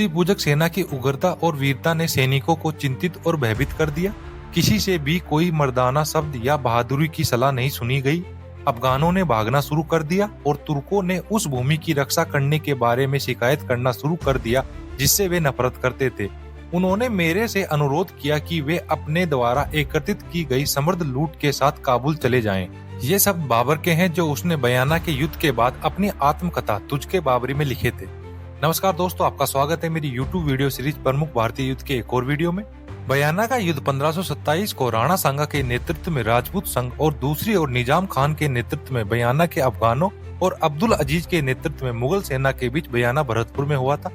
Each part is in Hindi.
मूर्ति पूजक सेना की उग्रता और वीरता ने सैनिकों को चिंतित और भयभीत कर दिया। किसी से भी कोई मर्दाना शब्द या बहादुरी की सलाह नहीं सुनी गई। अफगानों ने भागना शुरू कर दिया और तुर्कों ने उस भूमि की रक्षा करने के बारे में शिकायत करना शुरू कर दिया जिससे वे नफरत करते थे। उन्होंने मेरे से अनुरोध किया कि वे अपने द्वारा एकत्रित की गई समृद्ध लूट के साथ काबुल चले जाएं। ये शब्द बाबर के हैं जो उसने बयाना के युद्ध के बाद अपनी आत्मकथा तुझके बाबरी में लिखे थे। नमस्कार दोस्तों, आपका स्वागत है मेरी YouTube वीडियो सीरीज प्रमुख भारतीय युद्ध के एक और वीडियो में। बयाना का युद्ध 1527 को राणा सांगा के नेतृत्व में राजपूत संघ और दूसरी ओर निजाम खान के नेतृत्व में बयाना के अफगानों और अब्दुल अजीज के नेतृत्व में मुगल सेना के बीच बयाना भरतपुर में हुआ था।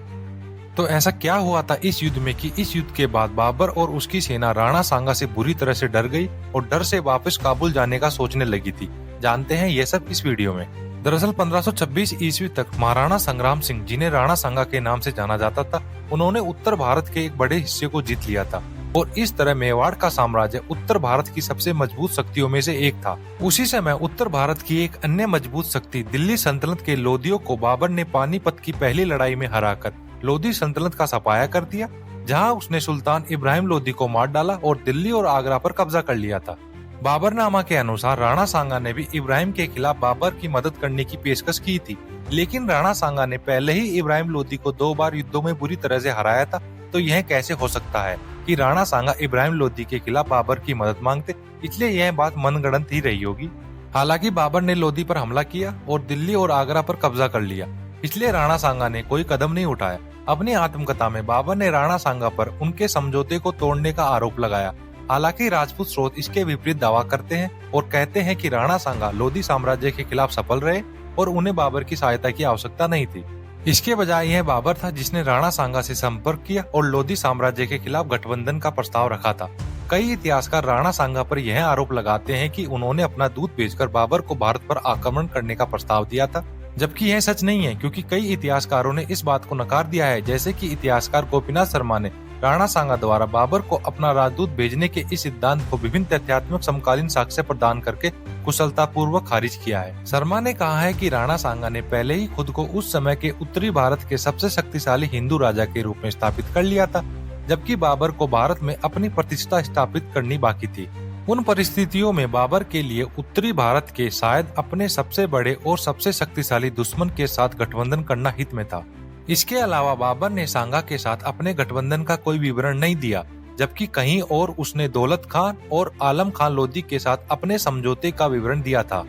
तो ऐसा क्या हुआ था इस युद्ध में कि इस युद्ध के बाद बाबर और उसकी सेना राणा सांगा से बुरी तरह से डर गई और डर से वापस काबुल जाने का सोचने लगी थी। जानते हैं ये सब इस वीडियो में। दरअसल 1526 ईस्वी तक महाराणा संग्राम सिंह, जिन्हें राणा सांगा के नाम से जाना जाता था, उन्होंने उत्तर भारत के एक बड़े हिस्से को जीत लिया था और इस तरह मेवाड़ का साम्राज्य उत्तर भारत की सबसे मजबूत शक्तियों में से एक था। उसी समय उत्तर भारत की एक अन्य मजबूत शक्ति दिल्ली सल्तनत के लोदियों को बाबर ने पानीपत की पहली लड़ाई में हराकर लोधी सल्तनत का सफाया कर दिया, जहां उसने सुल्तान इब्राहिम लोदी को मार डाला और दिल्ली और आगरा पर कब्जा कर लिया था। बाबरनामा के अनुसार राणा सांगा ने भी इब्राहिम के खिलाफ बाबर की मदद करने की पेशकश की थी, लेकिन राणा सांगा ने पहले ही इब्राहिम लोदी को 2 बार युद्धों में बुरी तरह से हराया था। तो यह कैसे हो सकता है कि राणा सांगा इब्राहिम लोदी के खिलाफ बाबर की मदद मांगते, इसलिए यह बात मनगढ़ंत ही रही होगी। हालांकि बाबर ने लोदी पर हमला किया और दिल्ली और आगरा पर कब्जा कर लिया, इसलिए राणा सांगा ने कोई कदम नहीं उठाया। अपनी आत्मकथा में बाबर ने राणा सांगा पर उनके समझौते को तोड़ने का आरोप लगाया। हालांकि राजपूत स्रोत इसके विपरीत दावा करते हैं और कहते हैं कि राणा सांगा लोधी साम्राज्य के खिलाफ सफल रहे और उन्हें बाबर की सहायता की आवश्यकता नहीं थी। इसके बजाय यह बाबर था जिसने राणा सांगा से संपर्क किया और लोधी साम्राज्य के खिलाफ गठबंधन का प्रस्ताव रखा था। कई इतिहासकार राणा सांगा पर यह आरोप लगाते हैं कि उन्होंने अपना दूध बेचकर बाबर को भारत पर आक्रमण करने का प्रस्ताव दिया था, जबकि यह सच नहीं है, क्योंकि कई इतिहासकारों ने इस बात को नकार दिया है। जैसे कि इतिहासकार गोपीनाथ शर्मा ने राणा सांगा द्वारा बाबर को अपना राजदूत भेजने के इस सिद्धांत को विभिन्न तथ्यात्मक समकालीन साक्ष्य प्रदान करके कुशलता पूर्वक खारिज किया है। शर्मा ने कहा है कि राणा सांगा ने पहले ही खुद को उस समय के उत्तरी भारत के सबसे शक्तिशाली हिंदू राजा के रूप में स्थापित कर लिया था, जबकि बाबर को भारत में अपनी प्रतिष्ठा स्थापित करनी बाकी थी। उन परिस्थितियों में बाबर के लिए उत्तरी भारत के शायद अपने सबसे बड़े और सबसे शक्तिशाली दुश्मन के साथ गठबंधन करना हित में था। इसके अलावा बाबर ने सांगा के साथ अपने गठबंधन का कोई विवरण नहीं दिया, जबकि कहीं और उसने दौलत खान और आलम खान लोदी के साथ अपने समझौते का विवरण दिया था।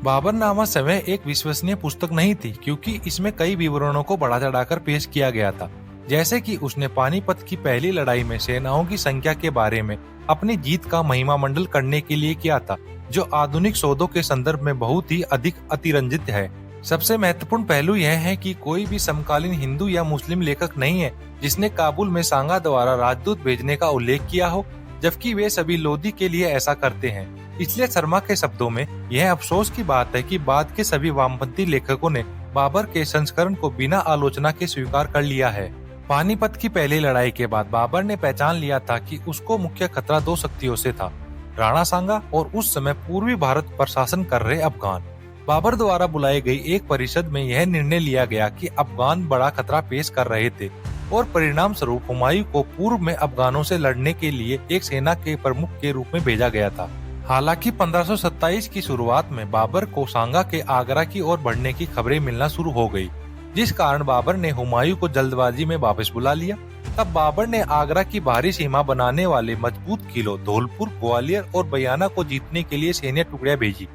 बाबरनामा स्वयं एक विश्वसनीय पुस्तक नहीं थी, क्योंकि इसमें कई विवरणों को बढ़ा चढ़ाकर पेश किया गया था। जैसे कि उसने पानीपत की पहली लड़ाई में सेनाओं की संख्या के बारे में अपनी जीत का महिमा मंडल करने के लिए किया था, जो आधुनिक सौदों के संदर्भ में बहुत ही अधिक अतिरंजित है। सबसे महत्वपूर्ण पहलू यह है कि कोई भी समकालीन हिंदू या मुस्लिम लेखक नहीं है जिसने काबुल में सांगा द्वारा राजदूत भेजने का उल्लेख किया हो, जबकि वे सभी लोदी के लिए ऐसा करते हैं। इसलिए शर्मा के शब्दों में यह अफसोस की बात है कि बाद के सभी वामपंथी लेखकों ने बाबर के संस्करण को बिना आलोचना के स्वीकार कर लिया है। पानीपत की पहली लड़ाई के बाद बाबर ने पहचान लिया था कि उसको मुख्य खतरा 2 शक्तियों से था, राणा सांगा और उस समय पूर्वी भारत पर शासन कर रहे अफगान। बाबर द्वारा बुलाई गई एक परिषद में यह निर्णय लिया गया कि अफगान बड़ा खतरा पेश कर रहे थे और परिणाम स्वरूप हुमायूं को पूर्व में अफगानों से लड़ने के लिए एक सेना के प्रमुख के रूप में भेजा गया था। हालांकि 1527 की शुरुआत में बाबर को सांगा के आगरा की ओर बढ़ने की खबरें मिलना शुरू हो गई, जिस कारण बाबर ने हुमायूं को जल्दबाजी में वापस बुला लिया। तब बाबर ने आगरा की बाहरी सीमा बनाने वाले मजबूत किलों धौलपुर, ग्वालियर और बयाना को जीतने के लिए सैन्य टुकड़ियां भेजी।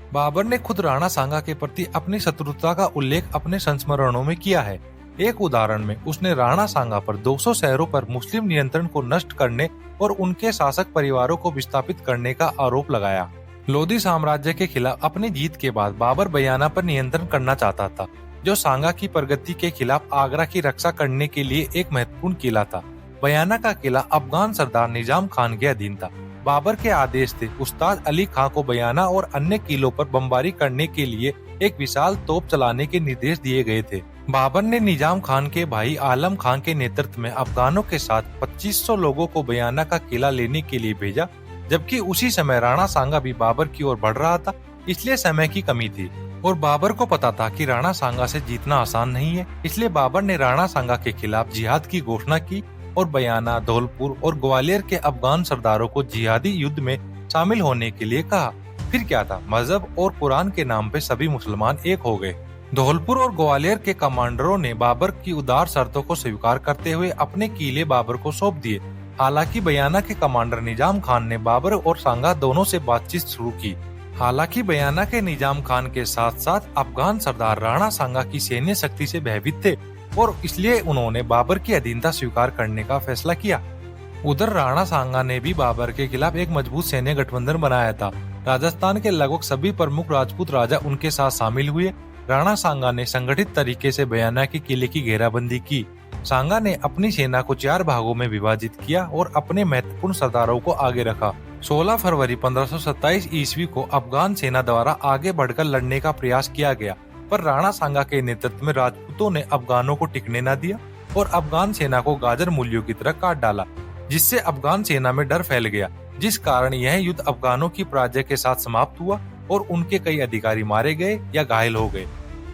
बाबर ने खुद राणा सांगा के प्रति अपनी शत्रुता का उल्लेख अपने संस्मरणों में किया है। एक उदाहरण में उसने राणा सांगा पर 200 शहरों पर मुस्लिम नियंत्रण को नष्ट करने और उनके शासक परिवारों को विस्थापित करने का आरोप लगाया। लोधी साम्राज्य के खिलाफ अपनी जीत के बाद बाबर बयाना पर नियंत्रण करना चाहता था, जो सांगा की प्रगति के खिलाफ आगरा की रक्षा करने के लिए एक महत्वपूर्ण किला था। बयाना का किला अफगान सरदार निजाम खान के अधीन था। बाबर के आदेश थे उस्ताद अली खां को बयाना और अन्य किलों पर बमबारी करने के लिए एक विशाल तोप चलाने के निर्देश दिए गए थे। बाबर ने निजाम खान के भाई आलम खान के नेतृत्व में अफगानों के साथ 2500 लोगों को बयाना का किला लेने के लिए भेजा, जबकि उसी समय राणा सांगा भी बाबर की ओर बढ़ रहा था, इसलिए समय की कमी थी और बाबर को पता था कि राणा सांगा से जीतना आसान नहीं है, इसलिए बाबर ने राणा सांगा के खिलाफ जिहाद की घोषणा की और बयाना, धौलपुर और ग्वालियर के अफगान सरदारों को जिहादी युद्ध में शामिल होने के लिए कहा। फिर क्या था, मजहब और कुरान के नाम पे सभी मुसलमान एक हो गए। धौलपुर और ग्वालियर के कमांडरों ने बाबर की उदार शर्तों को स्वीकार करते हुए अपने किले बाबर को सौंप दिए। हालांकि बयाना के कमांडर निजाम खान ने बाबर और सांगा दोनों से बातचीत शुरू की। हालांकि बयाना के निजाम खान के साथ साथ अफगान सरदार राणा सांगा की सैन्य शक्ति से भयभीत थे और इसलिए उन्होंने बाबर की अधीनता स्वीकार करने का फैसला किया। उधर राणा सांगा ने भी बाबर के खिलाफ एक मजबूत सैन्य गठबंधन बनाया था। राजस्थान के लगभग सभी प्रमुख राजपूत राजा उनके साथ शामिल हुए। राणा सांगा ने संगठित तरीके से बयाना के किले की घेराबंदी की। सांगा ने अपनी सेना को 4 भागों में विभाजित किया और अपने महत्वपूर्ण सरदारों को आगे रखा। 16 फरवरी 1527 ईस्वी को अफगान सेना द्वारा आगे बढ़कर लड़ने का प्रयास किया गया, पर राणा सांगा के नेतृत्व में राजपूतों ने अफगानों को टिकने न दिया और अफगान सेना को गाजर मूलियों की तरह काट डाला, जिससे अफगान सेना में डर फैल गया, जिस कारण यह युद्ध अफगानों की पराजय के साथ समाप्त हुआ और उनके कई अधिकारी मारे गए या घायल हो गए।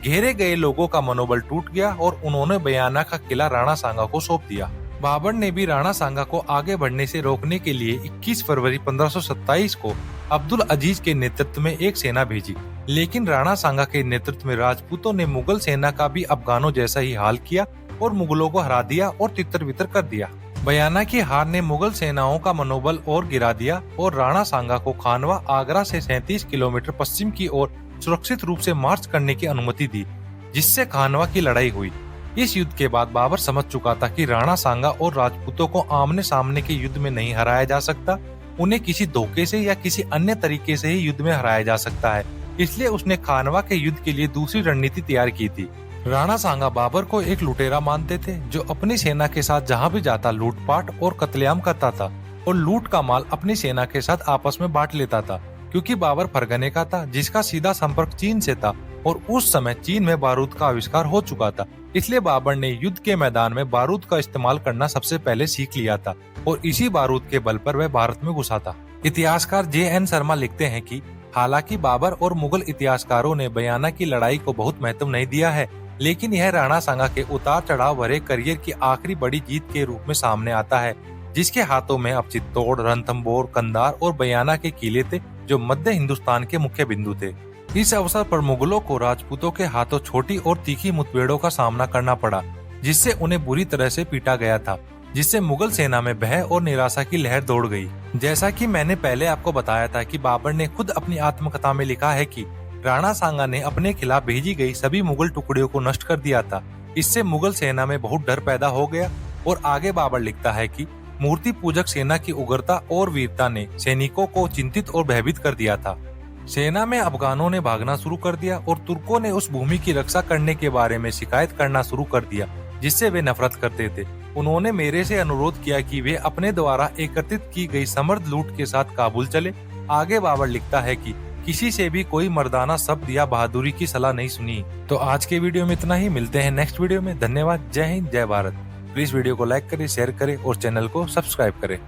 घेरे गए लोगों का मनोबल टूट गया और उन्होंने बयाना का किला राणा सांगा को सौंप दिया। बाबर ने भी राणा सांगा को आगे बढ़ने से रोकने के लिए 21 फरवरी 1527 को अब्दुल अजीज के नेतृत्व में एक सेना भेजी, लेकिन राणा सांगा के नेतृत्व में राजपूतों ने मुगल सेना का भी अफगानों जैसा ही हाल किया और मुगलों को हरा दिया और तितर-बितर कर दिया। बयाना की हार ने मुगल सेनाओं का मनोबल और गिरा दिया और राणा सांगा को खानवा, आगरा से 37 किलोमीटर पश्चिम की ओर सुरक्षित रूप से मार्च करने की अनुमति दी, जिससे खानवा की लड़ाई हुई। इस युद्ध के बाद बाबर समझ चुका था कि राणा सांगा और राजपूतों को आमने सामने के युद्ध में नहीं हराया जा सकता, उन्हें किसी धोखे से या किसी अन्य तरीके से ही युद्ध में हराया जा सकता है। इसलिए उसने खानवा के युद्ध के लिए दूसरी रणनीति तैयार की थी। राणा सांगा बाबर को एक लुटेरा मानते थे जो अपनी सेना के साथ जहाँ भी जाता लूटपाट और कत्लेआम करता था और लूट का माल अपनी सेना के साथ आपस में बांट लेता था। क्योंकि बाबर फरगने का था जिसका सीधा संपर्क चीन से था और उस समय चीन में बारूद का आविष्कार हो चुका था, इसलिए बाबर ने युद्ध के मैदान में बारूद का इस्तेमाल करना सबसे पहले सीख लिया था और इसी बारूद के बल पर वह भारत में घुसा था। इतिहासकार J.N. शर्मा लिखते हैं कि हालांकि बाबर और मुगल इतिहासकारों ने बयाना की लड़ाई को बहुत महत्व नहीं दिया है, लेकिन यह राणा सांगा के उतार चढ़ाव भरे करियर की आखिरी बड़ी जीत के रूप में सामने आता है, जिसके हाथों में अब चित्तौड़, रणथंभौर, कंधार और बयाना के किले थे जो मध्य हिंदुस्तान के मुख्य बिंदु थे। इस अवसर पर मुगलों को राजपूतों के हाथों छोटी और तीखी मुठभेड़ों का सामना करना पड़ा, जिससे उन्हें बुरी तरह से पीटा गया था, जिससे मुगल सेना में भय और निराशा की लहर दौड़ गई। जैसा कि मैंने पहले आपको बताया था कि बाबर ने खुद अपनी आत्मकथा में लिखा है कि राणा सांगा ने अपने खिलाफ भेजी गई सभी मुगल टुकड़ियों को नष्ट कर दिया था। इससे मुगल सेना में बहुत डर पैदा हो गया। और आगे बाबर लिखता है कि मूर्ति पूजक सेना की उग्रता और वीरता ने सैनिकों को चिंतित और भयभीत कर दिया था। सेना में अफगानों ने भागना शुरू कर दिया और तुर्कों ने उस भूमि की रक्षा करने के बारे में शिकायत करना शुरू कर दिया, जिससे वे नफरत करते थे। उन्होंने मेरे से अनुरोध किया कि वे अपने द्वारा एकत्रित की गई समर्थ लूट के साथ काबुल चले। आगे बाबर लिखता है कि किसी से भी कोई मर्दाना शब्द या बहादुरी की सलाह नहीं सुनी। तो आज के वीडियो में इतना ही, मिलते हैं नेक्स्ट वीडियो में। धन्यवाद। जय हिंद, जय भारत। प्लीज वीडियो को लाइक करें, शेयर करें और चैनल को सब्सक्राइब करें।